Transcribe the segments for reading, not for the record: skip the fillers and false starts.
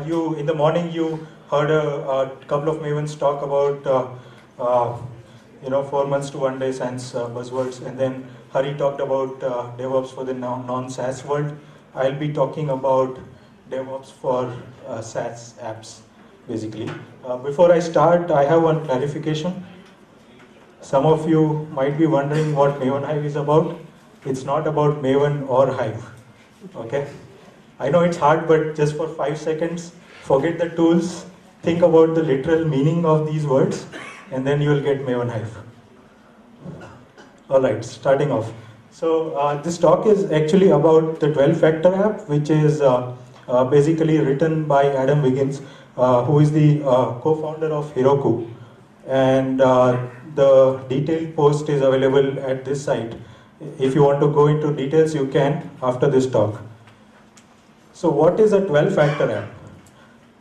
You in the morning you heard a couple of Mavens talk about 4 months to 1 day science buzzwords, and then Hari talked about DevOps for the non-SaaS world. I'll be talking about DevOps for SaaS apps, basically. Before I start, I have one clarification. Some of you might be wondering what Maven Hive is about. It's not about Maven or Hive. Okay? I know it's hard, but just for 5 seconds, forget the tools, think about the literal meaning of these words, and then you will get Maven Hive. Alright, starting off. So this talk is actually about the 12-factor app, which is basically written by Adam Wiggins, who is the co-founder of Heroku. And the detailed post is available at this site. If you want to go into details, you can after this talk. So what is a 12-factor app?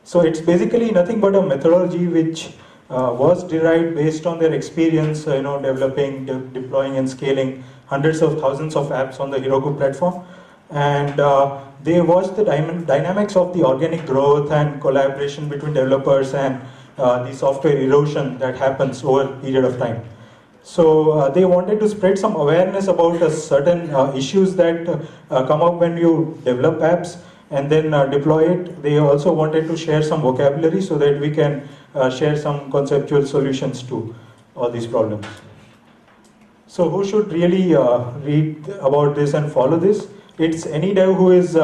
So it's basically nothing but a methodology which was derived based on their experience, developing, deploying and scaling hundreds of thousands of apps on the Heroku platform. And they watched the dynamics of the organic growth and collaboration between developers and the software erosion that happens over a period of time. So they wanted to spread some awareness about certain issues that come up when you develop apps and then deploy it. They also wanted to share some vocabulary so that we can share some conceptual solutions to all these problems. So who should really read about this and follow this? It's any dev who is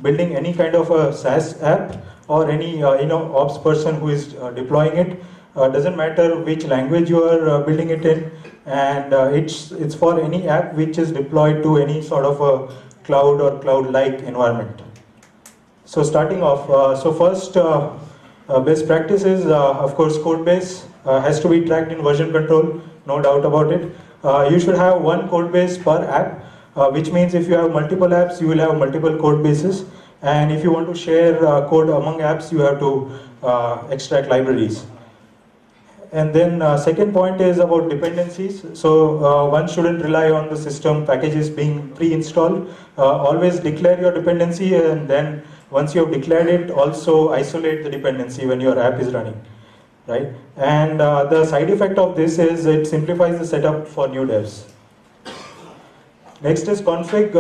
building any kind of a SaaS app, or any ops person who is deploying it. Doesn't matter which language you are building it in, and it's for any app which is deployed to any sort of a cloud or cloud-like environment. So starting off, so first best practice is, of course, code base has to be tracked in version control, no doubt about it. You should have one code base per app, which means if you have multiple apps, you will have multiple code bases. And if you want to share code among apps, you have to extract libraries. And then second point is about dependencies. So one shouldn't rely on the system packages being pre-installed. Always declare your dependency, and then once you have declared it, also isolate the dependency when your app is running, right? And the side effect of this is it simplifies the setup for new devs. Next is config.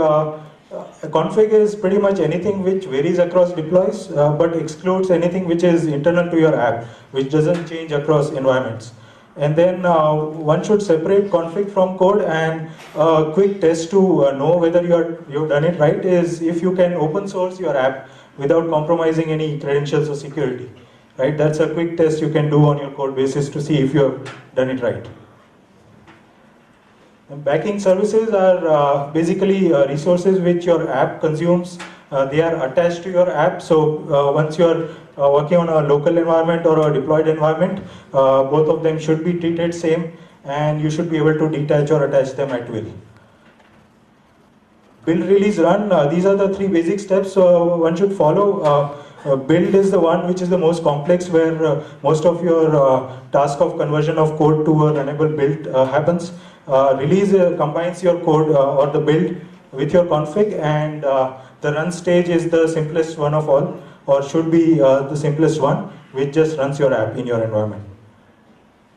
Config is pretty much anything which varies across deploys, but excludes anything which is internal to your app, which doesn't change across environments. And then one should separate config from code, and a quick test to know whether you've done it right is if you can open source your app without compromising any credentials or security, right? That's a quick test you can do on your code basis to see if you've done it right. Backing services are basically resources which your app consumes. They are attached to your app. So once you're working on a local environment or a deployed environment, both of them should be treated same, and you should be able to detach or attach them at will. Build, release, run. These are the 3 basic steps one should follow. Build is the one which is the most complex, where most of your task of conversion of code to a runnable build happens. Release combines your code or the build with your config, and the run stage is the simplest one of all, or should be the simplest one, which just runs your app in your environment.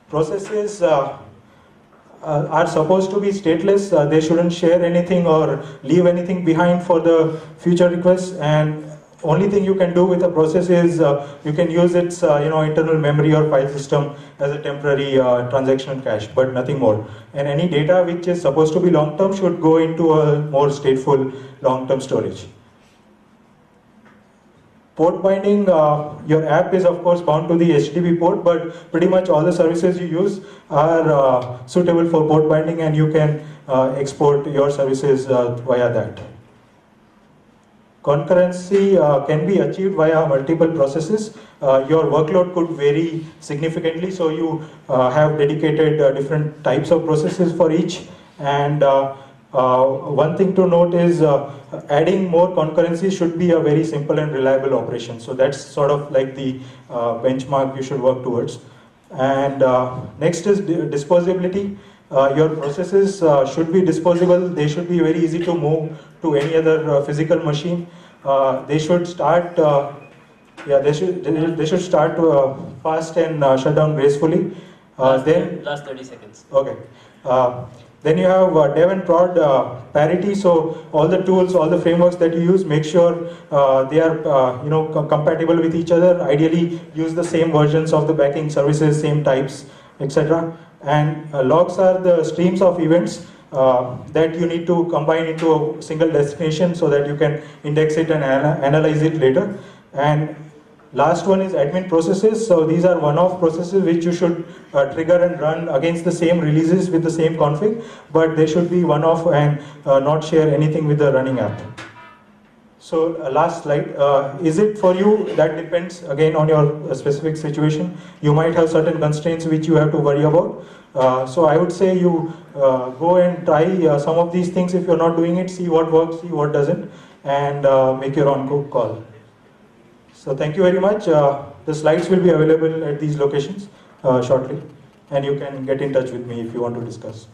Processes are supposed to be stateless. They shouldn't share anything or leave anything behind for the future requests, and only thing you can do with a process is you can use its internal memory or file system as a temporary transactional cache, but nothing more. And any data which is supposed to be long-term should go into a more stateful long-term storage. Port binding, your app is of course bound to the HTTP port, but pretty much all the services you use are suitable for port binding, and you can export your services via that. Concurrency can be achieved via multiple processes. Your workload could vary significantly, so you have dedicated different types of processes for each. And one thing to note is adding more concurrency should be a very simple and reliable operation. So that's sort of like the benchmark you should work towards. And next is disposability. Your processes should be disposable. They should be very easy to move to any other physical machine. They should start Yeah, they should start fast and shut down gracefully. Last 30 seconds. Okay. Then you have dev and prod parity. So all the tools, all the frameworks that you use, make sure they are compatible with each other. Ideally, use the same versions of the backing services, same types, etc. And logs are the streams of events that you need to combine into a single destination so that you can index it and analyze it later. And last one is admin processes. So these are one-off processes which you should trigger and run against the same releases with the same config, but they should be one-off and not share anything with the running app. So last slide. Is it for you? That depends again on your specific situation. You might have certain constraints which you have to worry about. So I would say you go and try some of these things. If you're not doing it, see what works, see what doesn't, and make your own call. So thank you very much. The slides will be available at these locations shortly, and you can get in touch with me if you want to discuss.